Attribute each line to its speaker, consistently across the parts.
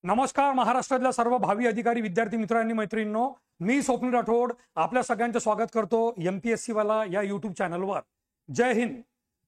Speaker 1: नमस्कार महाराष्ट्रातल्या सर्व भावी अधिकारी विद्यार्थी मित्रांनी मैत्रिणींनो, मी स्वप्नील राठोड आपल्या सगळ्यांचे स्वागत करतो MPSC वाला या YouTube चॅनलवर। जय हिंद।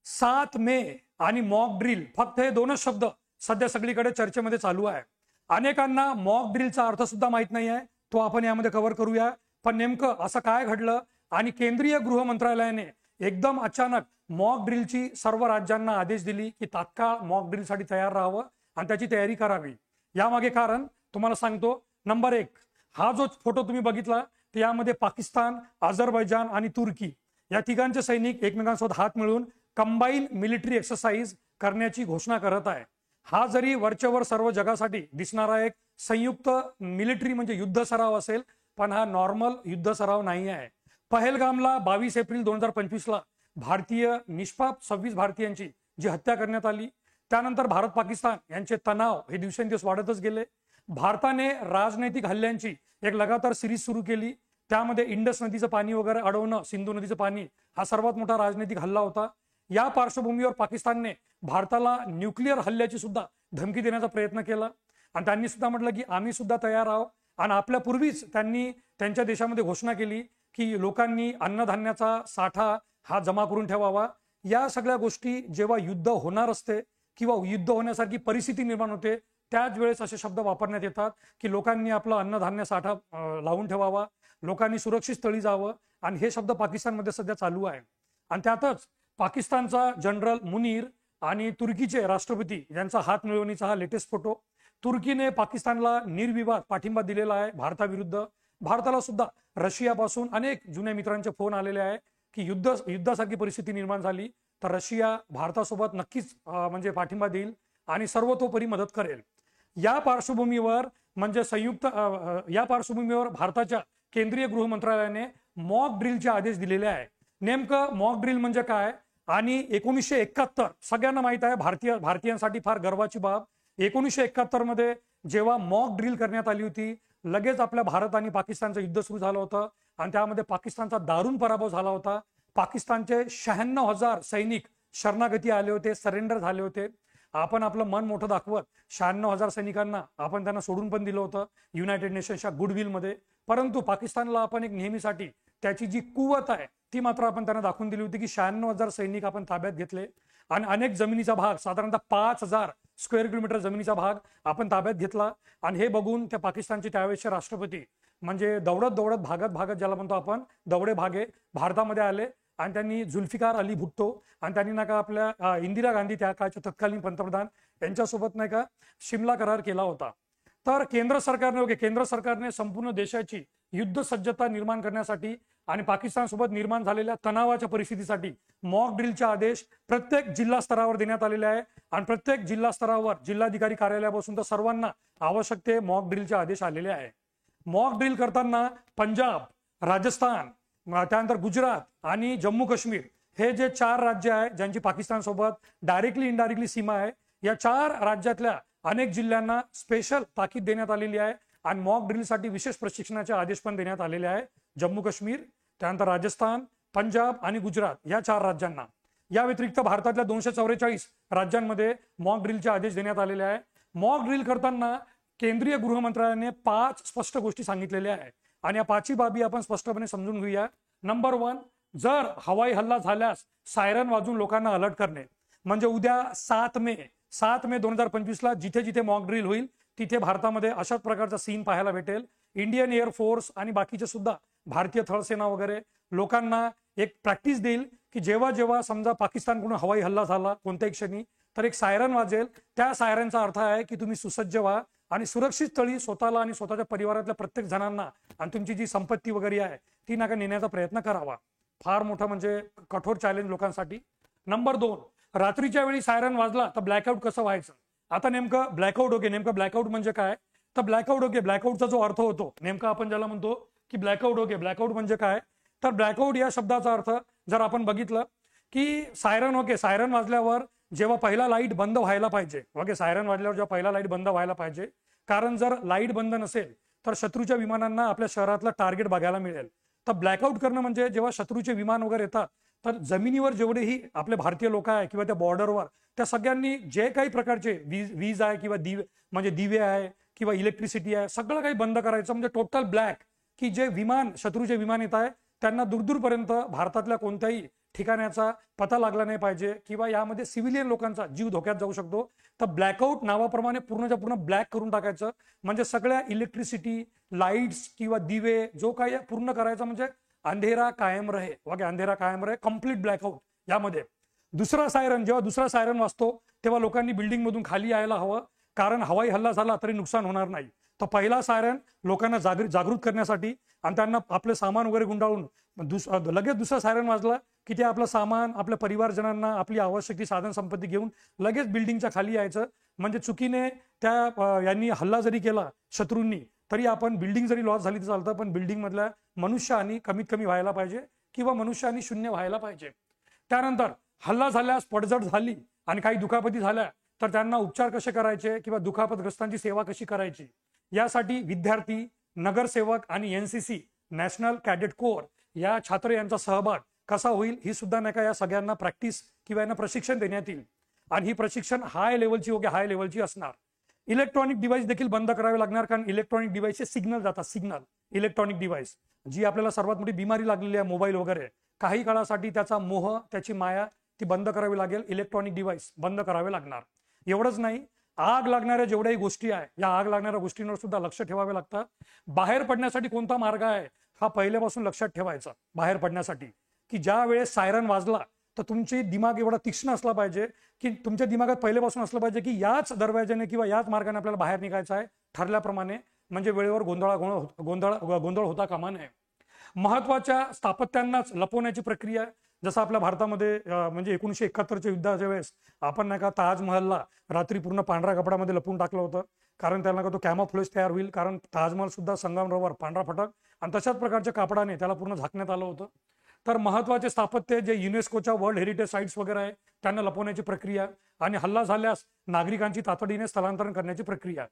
Speaker 1: 7 मे आणि मॉक ड्रिल फक्त हे दोनच शब्द सध्या सगळीकडे चर्चेमध्ये चालू आहे। अनेकांना मॉक ड्रिलचा अर्थ सुद्धा माहित नाही आहे, तो आपण यामध्ये कव्हर करूया। पण नेमकं असं काय घडलं आणि केंद्रीय गृह मंत्रालयाने एकदम अचानक मॉक ड्रिलची सर्व राज्यांना आदेश दिली की तात्काळ मॉक ड्रिलसाठी तयार राहावं आणि त्याची तयारी करावी। यामागे कारण तुम्हाला सांगतो। नंबर 1, हा जो फोटो तुम्ही बघितला ते यामध्ये पाकिस्तान, अझरबैजान आणि तुर्की या तिघांचे सैनिक एकमेकांसोबत हात मिळून कंबाईन मिलिटरी एक्सरसाइज करण्याची घोषणा करत आहे। हा जरी वरचेवर सर्व जगासाठी दिसणारा एक संयुक्त मिलिटरी म्हणजे युद्ध सराव असेल, पण हा नॉर्मल युद्ध सराव नाही आहे। पहलगामला 22 एप्रिल 2025 ला भारतीय निष्पाप 26 भारतीयांची जी हत्या करण्यात आली, त्यानंतर भारत पाकिस्तान यांचे तणाव हे दिवसेंदिवस वाढतच गेले। भारताने राजनैतिक हल्ल्यांची एक लगातार सिरीज सुरू केली। त्यामध्ये इंडस नदीचं पाणी वगैरे अडवणं, सिंधू नदीचं पाणी हा सर्वात मोठा राजनैतिक हल्ला होता। या पार्श्वभूमीवर पाकिस्तानने भारताला न्यूक्लिअर हल्ल्याची सुद्धा धमकी देण्याचा प्रयत्न केला आणि त्यांनी सुद्धा म्हटलं की आम्ही सुद्धा तयार आहोत। आणि आपल्यापूर्वीच त्यांनी त्यांच्या देशामध्ये घोषणा केली की लोकांनी अन्नधान्याचा साठा हा जमा करून ठेवावा। या सगळ्या गोष्टी जेव्हा युद्ध होणार असते किंवा युद्ध होण्यासारखी परिस्थिती निर्माण होते, त्याच वेळेस असे शब्द वापरण्यात येतात की लोकांनी आपला अन्नधान्य साठा लावून ठेवावा, लोकांनी सुरक्षित स्थळी जावं। आणि हे शब्द पाकिस्तानमध्ये सध्या चालू आहे। आणि त्यातच पाकिस्तानचा जनरल मुनीर आणि तुर्कीचे राष्ट्रपती यांचा हात मिळवणीचा हा लेटेस्ट फोटो। तुर्कीने पाकिस्तानला निर्विवाद पाठिंबा दिलेला आहे भारताविरुद्ध। भारताला सुद्धा रशियापासून अनेक जुन्या मित्रांचे फोन आलेले आहे की युद्धासारखी परिस्थिती निर्माण झाली तर रशिया भारतासोबत नक्कीच म्हणजे पाठिंबा देईल आणि सर्वतोपरी मदत करेल। या पार्श्वभूमीवर म्हणजे या पार्श्वभूमीवर भारताच्या केंद्रीय गृह मंत्रालयाने मॉक ड्रिलचे आदेश दिलेले आहे। नेमकं मॉक ड्रिल म्हणजे काय आणि 1971 सगळ्यांना माहित आहे, भारतीयांसाठी फार गर्वाची बाब। 1971 मध्ये जेव्हा मॉक ड्रिल करण्यात आली होती, लगेच आपल्या भारत आणि पाकिस्तानचं युद्ध सुरू झालं होतं आणि त्यामध्ये पाकिस्तानचा दारुण पराभव झाला होता। पाकिस्तानचे 96,000 सैनिक शरणागती आले होते, सरेंडर झाले होते। आपण आपलं मन मोठं दाखवत 96,000 सैनिकांना आपण त्यांना सोडून पण दिलं होतं युनायटेड नेशन्सच्या गुडविल मध्ये। परंतु पाकिस्तानला आपण एक नेहमीसाठी त्याची जी कुवत आहे ती मात्र आपण त्यांना दाखवून दिली होती की 96,000 सैनिक आपण ताब्यात घेतले आणि अनेक जमिनीचा भाग, साधारणतः 5,000 स्क्वेअर किलोमीटर जमिनीचा भाग आपण ताब्यात घेतला। आणि हे बघून त्या पाकिस्तानचे त्यावेळेचे राष्ट्रपती म्हणजे दौडत भागत ज्याला म्हणतो आपण दौडे भागे भारतामध्ये आले आणि त्यांनी जुल्फिकार अली भुट्टो आणि त्यांनी नाही का आपल्या इंदिरा गांधी त्या काळच्या तत्कालीन पंतप्रधान यांच्यासोबत नाही का शिमला करार केला होता। तर केंद्र सरकारने संपूर्ण देशाची युद्ध सज्जता निर्माण करण्यासाठी आणि पाकिस्तानसोबत निर्माण झालेल्या तणावाच्या परिस्थितीसाठी मॉक ड्रिलचे आदेश प्रत्येक जिल्हा स्तरावर देण्यात आलेले आहे आणि प्रत्येक जिल्हा स्तरावर जिल्हाधिकारी कार्यालयापासून तर सर्वांना आवश्यक ते मॉक ड्रिलचे आदेश आलेले आहे। मॉक ड्रिल करताना पंजाब, राजस्थान, त्यानंतर गुजरात आणि जम्मू काश्मीर हे जे 4 राज्य आहे ज्यांची पाकिस्तानसोबत डायरेक्टली इनडायरेक्टली सीमा आहे, या 4 राज्यातल्या अनेक जिल्ह्यांना स्पेशल ताकीद देण्यात आलेली आहे आणि मॉक ड्रिलसाठी विशेष प्रशिक्षणाचे आदेश पण देण्यात आलेले आहे। जम्मू काश्मीर, त्यानंतर राजस्थान, पंजाब आणि गुजरात या 4 राज्यांना। या व्यतिरिक्त भारतातल्या 244 राज्यांमध्ये मॉक ड्रिलचे आदेश देण्यात आलेले आहे। मॉक ड्रिल करताना केंद्रीय गृह मंत्रालयाने 5 स्पष्ट गोष्टी सांगितलेल्या आहेत आणि या 5ही बाबी आपण स्पष्टपणे समजून घेऊया। नंबर 1, जर हवाई हल्ला झाल्यास सायरन वाजून लोकांना अलर्ट करणे। म्हणजे उद्या 7 मे 2025 ला जिथे जिथे मॉक ड्रिल होईल तिथे भारतामध्ये अशाच प्रकारचा सीन पाहायला भेटेल। इंडियन एअर फोर्स आणि बाकीचे सुद्धा भारतीय थळसेना वगैरे लोकांना एक प्रॅक्टिस देईल की जेव्हा जेव्हा समजा पाकिस्तानकडून हवाई हल्ला झाला कोणत्याही क्षणी तर एक सायरन वाजेल। त्या सायरनचा अर्थ आहे की तुम्ही सुसज्ज व्हा आणि सुरक्षित स्थळी स्वतःला आणि स्वतःच्या परिवारातल्या प्रत्येक जणांना आणि तुमची जी संपत्ती वगैरे आहे ती नका नेण्याचा प्रयत्न करावा। फार मोठा म्हणजे कठोर चॅलेंज लोकांसाठी। नंबर 2, रात्रीच्या वेळी सायरन वाजला तर ब्लॅकआउट कसं व्हायचं। आता नेमकं ब्लॅकआउट म्हणजे काय तर ब्लॅकआउटचा जो अर्थ होतो नेमका आपण ज्याला म्हणतो की ब्लॅकआउट म्हणजे काय तर ब्लॅकआउट या शब्दाचा अर्थ जर आपण बघितलं की सायरन वाजल्यावर जेव्हा पहिला लाईट बंद व्हायला पाहिजे सायरन वाजल्यावर जेव्हा पहिला लाईट बंद व्हायला पाहिजे, कारण जर लाईट बंद नसेल तर शत्रूच्या विमानांना आपल्या शहरातलं टार्गेट बघायला मिळेल। तर ब्लॅकआउट करणं म्हणजे जेव्हा शत्रूचे विमान वगैरे येतात तर जमिनीवर जेवढेही आपले भारतीय लोक आहे किंवा त्या बॉर्डरवर त्या सगळ्यांनी जे काही प्रकारचे वीज आहे किंवा म्हणजे दिवे आहे किंवा इलेक्ट्रिसिटी आहे सगळं काही बंद करायचं, म्हणजे टोटल ब्लॅक, की जे विमान शत्रूचे विमान येत आहे त्यांना दूरदूरपर्यंत भारतातल्या कोणत्याही ठिकाणाचा पता लागला नाही पाहिजे किंवा यामध्ये सिव्हिलियन लोकांचा जीव धोक्यात जाऊ शकतो. तर ब्लॅकआउट नावाप्रमाणे पूर्णच्या पूर्ण ब्लॅक करून टाकायचं, म्हणजे सगळ्या इलेक्ट्रिसिटी, लाईट्स किंवा दिवे जो काही पूर्ण करायचा, म्हणजे अंधेरा कायम रहे, अंधेरा कायम रहे, कम्प्लीट ब्लॅकआउट यामध्ये. दुसरा सायरन, जेव्हा दुसरा सायरन वाजतो तेव्हा लोकांनी बिल्डिंग मधून खाली यायला हवं, कारण हवाई हल्ला झाला तरी नुकसान होणार नाही. तर पहिला सायरन लोकांना जागृत करण्यासाठी आणि त्यांना आपले सामान वगैरे गुंडाळून लगेच दुसरा सायरन वाजला की ते आपलं सामान, आपल्या परिवारजनांना, आपली आवश्यक ती साधन संपत्ती घेऊन लगेच बिल्डिंगच्या खाली यायचं. म्हणजे चुकीने त्या यांनी हल्ला जरी केला शत्रूंनी तरी आपण बिल्डिंग जरी लॉस झाली तर चालतं, पण बिल्डिंग मधल्या मनुष्यहानी कमीत कमी व्हायला पाहिजे किंवा मनुष्यहानी शून्य व्हायला पाहिजे. त्यानंतर हल्ला झाल्यास, पडझड झाली आणि काही दुखापती झाल्या तर त्यांना उपचार कसे करायचे किंवा दुखापतग्रस्तांची सेवा कशी करायची, यासाठी विद्यार्थी, नगरसेवक आणि NCC नॅशनल कॅडेट कोर या छात्र यांचा सहभाग कसा होईल ही सुद्धा नाही का या सगळ्यांना प्रॅक्टिस किंवा यांना प्रशिक्षण देण्यात येईल. आणि ही प्रशिक्षण हाय लेवलची असणार. इलेक्ट्रॉनिक डिव्हाइस देखील बंद करावे लागणार, कारण इलेक्ट्रॉनिक डिव्हाइसचे सिग्नल जातात. इलेक्ट्रॉनिक डिव्हाइस जी आपल्याला सर्वात मोठी बिमारी लागलेली आहे मोबाईल वगैरे, काही काळासाठी त्याचा मोह, त्याची माया ती बंद करावी लागेल. इलेक्ट्रॉनिक डिव्हाइस बंद करावे लागणार. एवढंच नाही, आग लागणाऱ्या जेवढ्याही गोष्टी आहे या आग लागणाऱ्या गोष्टींवर सुद्धा लक्ष ठेवावे लागतं. बाहेर पडण्यासाठी कोणता मार्ग आहे हा पहिल्यापासून लक्षात ठेवायचा. बाहेर पडण्यासाठी की ज्या वेळेस सायरन वाजला तर तुमची दिमाग एवढा तीक्ष्ण असला पाहिजे की तुमच्या दिमागात पहिल्यापासून असलं पाहिजे की याच दरवाजाने किंवा याच मार्गाने आपल्याला बाहेर निघायचं आहे ठरल्याप्रमाणे, म्हणजे वेळेवर गोंधळ होता कामा नये. महत्वाच्या स्थापत्यांनाच लपवण्याची प्रक्रिया, जसं आपल्या भारतामध्ये म्हणजे 1971च्या युद्धाच्या वेळेस आपण नाही का ताजमहलला रात्री पूर्ण पांढऱ्या कपड्यामध्ये लपवून टाकलं होतं, कारण त्याला का तो कॅमोफ्लेज तयार होईल, कारण ताजमहल सुद्धा संगमरवर पांढरा फटक आणि तशाच प्रकारच्या कापडाने त्याला पूर्ण झाकण्यात आलं होतं. तर महत्वाचे स्थापत्य जे युनेस्कोच्या वर्ल्ड हेरिटेज साइट्स वगैरे आहे त्यांना लपवण्याची प्रक्रिया आणि हल्ला झाल्यास नागरिकांची तातडीने स्थलांतरण करण्याची प्रक्रिया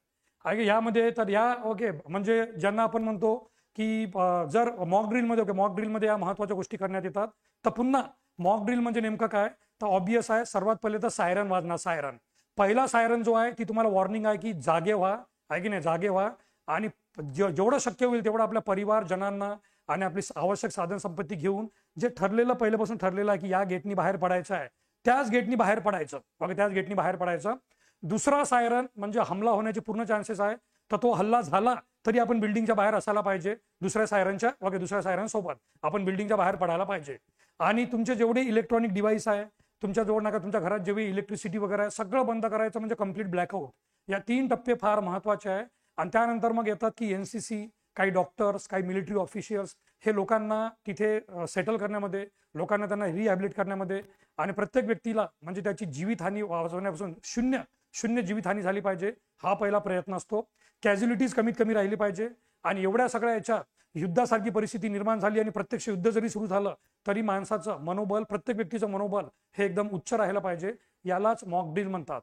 Speaker 1: आहे यामध्ये. तर या म्हणजे ज्यांना आपण म्हणतो की जर मॉक ड्रिलमध्ये या महत्वाच्या गोष्टी करण्यात येतात. तर पुन्हा मॉक ड्रिल म्हणजे नेमकं काय, तर ऑब्वियस आहे. सर्वात पहिले तर सायरन वाजणार. सायरन पहिला सायरन जो आहे ती तुम्हाला वॉर्निंग आहे की जागे व्हा, आहे की नाही, जागे व्हा आणि जेवढं शक्य होईल तेवढं आपल्या परिवारजनांना आणि आपली आवश्यक साधन संपत्ती घेऊन जे पहिल्यापासून ठरलेलं आहे की या गेटनी बाहेर पडायचं आहे त्याच गेटनी बाहेर पडायचं. दुसरा सायरन म्हणजे हमला होण्याचे पूर्ण चान्सेस आहे, तर तो हल्ला झाला तरी आपण बिल्डिंगच्या बाहेर असायला पाहिजे. दुसऱ्या सायरन सोबत आपण बिल्डिंगच्या बाहेर पडायला पाहिजे. आणि तुमचे जेवढे इलेक्ट्रॉनिक डिव्हाइस आहे तुमच्या जवळ नका, तुमच्या घरात जेवढी इलेक्ट्रिसिटी वगैरे आहे सगळं बंद करायचं, म्हणजे कम्प्लीट ब्लॅकआउट. या 3 टप्पे फार महत्वाचे आहे. आणि त्यानंतर मग येतात की NCC, काही डॉक्टर्स, काही मिलिटरी ऑफिशियल्स हे लोकांना तिथे सेटल करण्यामध्ये, लोकांना त्यांना रिहॅबिलिट करण्यामध्ये आणि प्रत्येक व्यक्तीला म्हणजे त्याची जीवितहानी वाचवण्यापासून शून्य जीवितहानी झाली पाहिजे हा पहिला प्रयत्न असतो. कॅज्युलिटीज कमीत कमी राहिली पाहिजे. आणि एवढ्या सगळ्या याच्यात युद्धासारखी परिस्थिती निर्माण झाली आणि प्रत्यक्ष युद्ध जरी सुरू झालं तरी माणसाचं मनोबल, प्रत्येक व्यक्तीचं मनोबल हे एकदम उच्च राहायला पाहिजे. यालाच मॉक ड्रिल म्हणतात.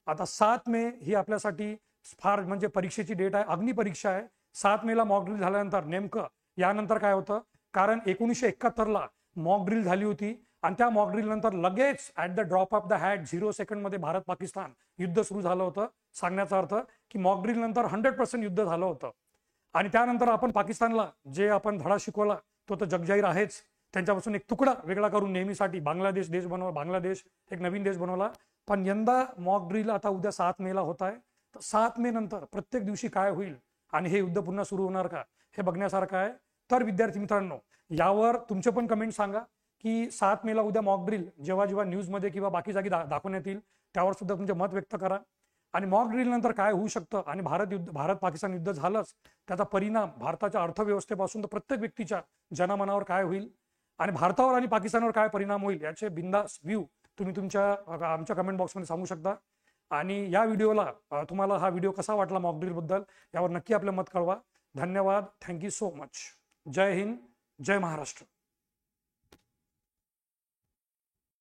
Speaker 1: आता 7 मे ही आपल्यासाठी फार म्हणजे परीक्षेची डेट आहे, अग्निपरीक्षा आहे. 7 मेला मॉक ड्रिल झाल्यानंतर नेमकं यानंतर काय होतं, कारण 1971ला मॉक ड्रिल झाली होती आणि त्या मॉक ड्रिल नंतर लगेच at the drop of the hat 0 सेकंडमध्ये भारत पाकिस्तान युद्ध सुरू झालं होतं. सांगण्याचा अर्थ की मॉक ड्रिल नंतर 100% युद्ध झालं होतं. आणि त्यानंतर आपण पाकिस्तानला जे आपण धडा शिकवला तो तर जगजाहीर आहेच. त्यांच्यापासून एक तुकडा वेगळा करून नेहमीसाठी बांगलादेश एक नवीन देश बनवला. पण यंदा मॉक ड्रिल आता उद्या 7 मेला होत आहे. तर 7 मे नंतर प्रत्येक दिवशी काय होईल आणि हे युद्ध पुन्हा सुरू होणार का हे बघण्यासारखं आहे. तर विद्यार्थी मित्रांनो, यावर तुमचे पण कमेंट सांगा की 7 मेला उद्या मॉक ड्रिल जेव्हा न्यूजमध्ये किंवा बाकी जागी दाखवण्यात येईल त्यावर सुद्धा तुमचे मत व्यक्त करा. आणि मॉक ड्रिल नंतर काय होऊ शकतं आणि भारत पाकिस्तान युद्ध झालंच त्याचा परिणाम भारताच्या अर्थव्यवस्थेपासून तर प्रत्येक व्यक्तीच्या जनमनावर काय होईल आणि भारतावर आणि पाकिस्तानवर काय परिणाम होईल याचे बिंदास व्ह्यू तुम्ही आमच्या कमेंट बॉक्समध्ये सांगू शकता. आणि या व्हिडिओला तुम्हाला हा व्हिडिओ कसा वाटला मॉक ड्रिल बद्दल यावर नक्की आपलं मत कळवा. धन्यवाद. Thank you so much. जय हिंद, जय महाराष्ट्र.